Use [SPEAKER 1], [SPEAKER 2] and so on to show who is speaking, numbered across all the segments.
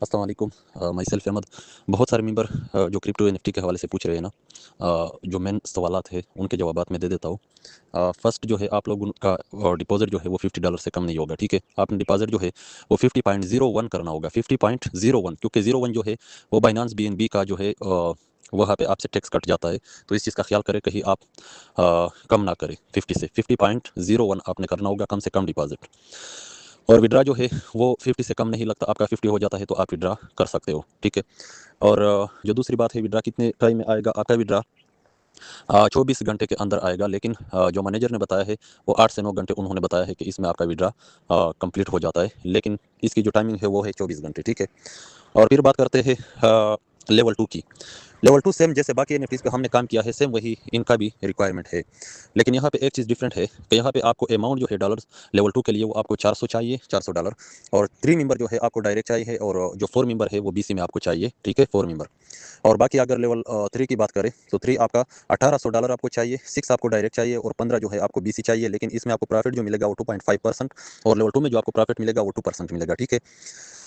[SPEAKER 1] अस्सलाम वालेकुम। Myself Ahmad. बहुत सारे मेंबर जो क्रिप्टो एनएफटी के हवाले से पूछ रहे हैं ना, जो मेन सवालात है उनके जवाबात मैं दे देता हूँ। फर्स्ट जो है आप लोगों का डिपॉजिट जो है वो $50 से कम नहीं होगा, ठीक है। आपने डिपॉजिट जो है वो 50.01 करना होगा, 50.01, क्योंकि 01 जो है वो बाइनांस BNB का जो है वहाँ पे आपसे टैक्स कट जाता है। तो इस चीज़ का ख्याल करें कहीं आप कम ना करें। 50 से 50.01 आपने करना होगा कम से कम डिपॉजिट। और विड्रा जो है वो 50 से कम नहीं लगता, आपका 50 हो जाता है तो आप विड्रा कर सकते हो, ठीक है। और जो दूसरी बात है, विड्रा कितने टाइम में आएगा आपका विड्रा? 24 घंटे के अंदर आएगा, लेकिन जो मैनेजर ने बताया है वो 8 से 9 घंटे उन्होंने बताया है कि इसमें आपका विड्रा कंप्लीट हो जाता है, लेकिन इसकी जो टाइमिंग है वो है 24 घंटे, ठीक है। और फिर बात करते हैं लेवल 2 की। लेवल 2 सेम जैसे बाकी एनएफटीज़ पे हमने काम किया है, सेम वही इनका भी रिक्वायरमेंट है। लेकिन यहाँ पे एक चीज़ डिफरेंट है कि यहाँ पे आपको अमाउंट जो है डॉलर्स लेवल 2 के लिए वो आपको 400 चाहिए, $400। और 3 मेंबर जो है आपको डायरेक्ट चाहिए, और जो 4 मेंबर है वो बीसी में आपको चाहिए, ठीक है, 4 मेंबर। और बाकी अगर लेवल 3 की बात करें तो 3 आपका $1800 आपको चाहिए, 6 आपको डायरेक्ट चाहिए, और 15 जो है आपको बीसी चाहिए। लेकिन इसमें आपको प्रॉफिट जो मिलेगा वो 2.5%, और लेवल 2 में जो आपको प्रॉफिट मिलेगा वो 2% मिलेगा, ठीक है।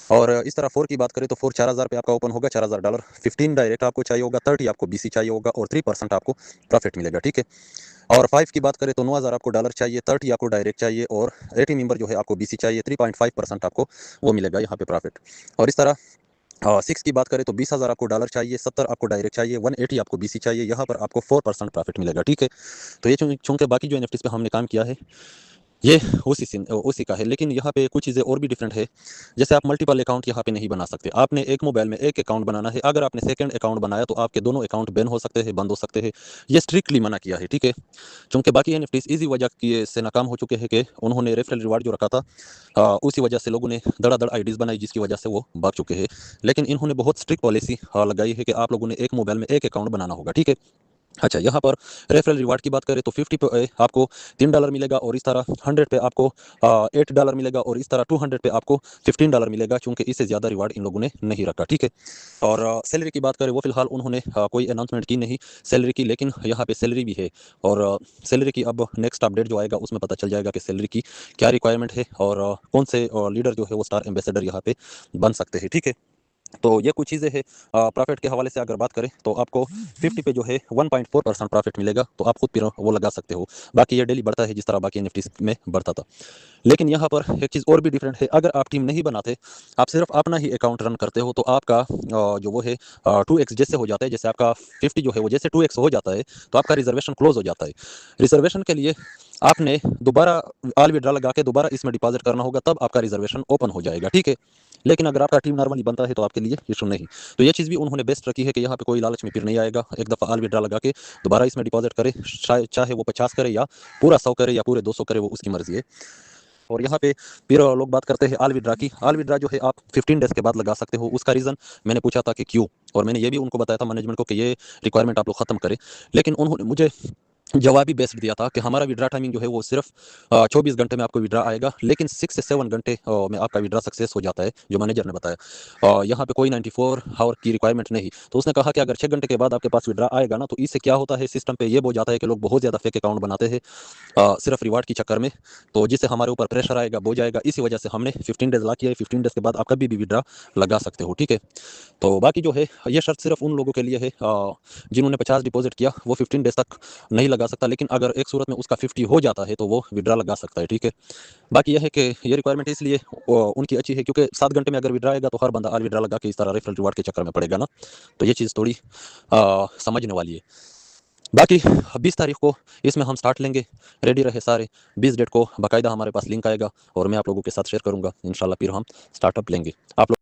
[SPEAKER 1] और इस तरह 4 की बात करें तो 4 $4000 पे आपका ओपन होगा, $4000। 15 डायरेक्ट आपको चाहिए होगा, 30 आपको बीसी चाहिए होगा, और 3% आपको प्रॉफिट मिलेगा, ठीक है। और 5 की बात करें तो 9000 आपको डॉलर चाहिए, 30 आपको डायरेक्ट चाहिए, और 80 मेंबर जो है आपको बीसी चाहिए, 3.5% आपको वो मिलेगा यहाँ पे प्रॉफिट। और इस तरह 6 की बात करें तो 20,000 आपको डॉलर चाहिए, 70 आपको डायरेक्ट चाहिए, 180 आपको बीसी चाहिए, यहाँ पर आपको 4% प्रॉफिट मिलेगा, ठीक है। तो ये चूंकि बाकी जो एनएफटीज पे हमने काम किया है ये उसी का है, लेकिन यहाँ पे कुछ चीज़ें और भी डिफरेंट है। जैसे आप मल्टीपल अकाउंट यहाँ पे नहीं बना सकते, आपने एक मोबाइल में एक अकाउंट बनाना है। अगर आपने सेकंड अकाउंट बनाया तो आपके दोनों अकाउंट बैन हो सकते हैं, बंद हो सकते हैं। ये स्ट्रिक्टली मना किया है, ठीक है। चूंकि बाकी एनएफटीज इसी वजह की से नाकाम हो चुके हैं कि उन्होंने रेफरल रिवार्ड जो रखा था, उसी वजह से लोगों ने धड़ाधड़ आईडीज बनाई, जिसकी वजह से वो भाग चुके हैं। लेकिन इन्होंने बहुत स्ट्रिक्ट पॉलिसी लगाई है कि आप लोगों ने एक मोबाइल में एक अकाउंट बनाना होगा, ठीक है। अच्छा, यहाँ पर रेफरल रिवार्ड की बात करें तो 50 पे आपको $3 मिलेगा, और इस तरह 100 पे आपको $8 मिलेगा, और इस तरह 200 पे आपको $15 मिलेगा, क्योंकि इससे ज़्यादा रिवार्ड इन लोगों ने नहीं रखा, ठीक है। और सैलरी की बात करें वो फिलहाल उन्होंने कोई अनाउंसमेंट की नहीं सैलरी की, लेकिन यहाँ पे सैलरी भी है। और सैलरी की अब नेक्स्ट अपडेट जो आएगा उसमें पता चल जाएगा कि सैलरी की क्या रिक्वायरमेंट है, और कौन से लीडर जो है वो स्टार एम्बेसडर यहाँ पे बन सकते हैं, ठीक है। तो ये कुछ चीज़ें हैं। प्रॉफिट के हवाले से अगर बात करें तो आपको 50 पे जो है 1.4% प्रॉफिट मिलेगा, तो आप खुद फिर वो लगा सकते हो। बाकी ये डेली बढ़ता है जिस तरह बाकी एनएफटीज में बढ़ता था। लेकिन यहाँ पर एक चीज़ और भी डिफरेंट है। अगर आप टीम नहीं बनाते, आप सिर्फ अपना ही अकाउंट रन करते हो, तो आपका जो वो है 2x जैसे हो जाता है। जैसे आपका 50 जो है वो जैसे 2x हो जाता है, तो आपका रिजर्वेशन क्लोज हो जाता है। रिजर्वेशन के लिए आपने दोबारा ऑल विड्रा लगा के दोबारा इसमें डिपॉजिट करना होगा, तब आपका रिजर्वेशन ओपन हो जाएगा, ठीक है। लेकिन अगर आपका टीम नॉर्मली बनता है तो आपके लिए इशू नहीं। तो ये चीज़ भी उन्होंने बेस्ट रखी है कि यहाँ पे कोई लालच में फिर नहीं आएगा। एक दफ़ा ऑल विड्रा लगा के दोबारा इसमें डिपॉजिट करे, चाहे वो 50 करे या पूरा 100 करे या पूरे 200 करे, वो उसकी मर्जी है। और यहाँ पे फिर लोग बात करते हैं ऑल विड्रा की। ऑल विड्रा जो है आप 15 डेज के बाद लगा सकते हो। उसका रीज़न मैंने पूछा था कि क्यों, और मैंने ये भी उनको बताया था मैनेजमेंट को कि ये रिक्वायरमेंट आप लोग खत्म करें। लेकिन उन्होंने मुझे जवाब भी बेस्ट दिया था कि हमारा विड्रा टाइमिंग जो है वो सिर्फ 24 घंटे में आपको विड्रा आएगा, लेकिन 6 से 7 घंटे में आपका विड्रा सक्सेस हो जाता है, जो मैनेजर ने बताया। यहाँ पे कोई 94 आवर की रिक्वायरमेंट नहीं। तो उसने कहा कि अगर 6 घंटे के बाद आपके पास विड्रा आएगा ना, तो इससे क्या होता है, सिस्टम पे ये हो जाता है कि लोग बहुत ज़्यादा फेक अकाउंट बनाते हैं सिर्फ रिवार्ड के चक्कर में। तो जिससे हमारे ऊपर प्रेशर आएगा, हो जाएगा। इसी वजह से हमने 15 डेज ला किया है। 15 डेज के बाद आप कभी भी विड्रा लगा सकते हो, ठीक है। तो बाकी जो है ये शर्त सिर्फ उन लोगों के लिए है जिन्होंने 50 डिपॉजिट किया, वो 15 डेज तक नहीं लगा सकता। लेकिन अगर एक सूरत में उसका 50 हो जाता है तो वो विड्रा लगा सकता है, ठीक है। बाकी यह है कि ये रिक्वायरमेंट इसलिए उनकी अच्छी है क्योंकि 7 घंटे में अगर विड्रा आएगा तो हर बंदा ऑल विड्रा लगा के इस तरह रेफरल रिवार्ड के चक्कर में पड़ेगा ना। तो ये चीज़ थोड़ी समझने वाली है। बाकी 20 तारीख को इसमें हम स्टार्ट लेंगे, रेडी रहे सारे। 20 डेट को बाकायदा हमारे पास लिंक आएगा और मैं आप लोगों के साथ शेयर करूंगा। इंशाल्लाह फिर हम स्टार्टअप लेंगे। आप लोग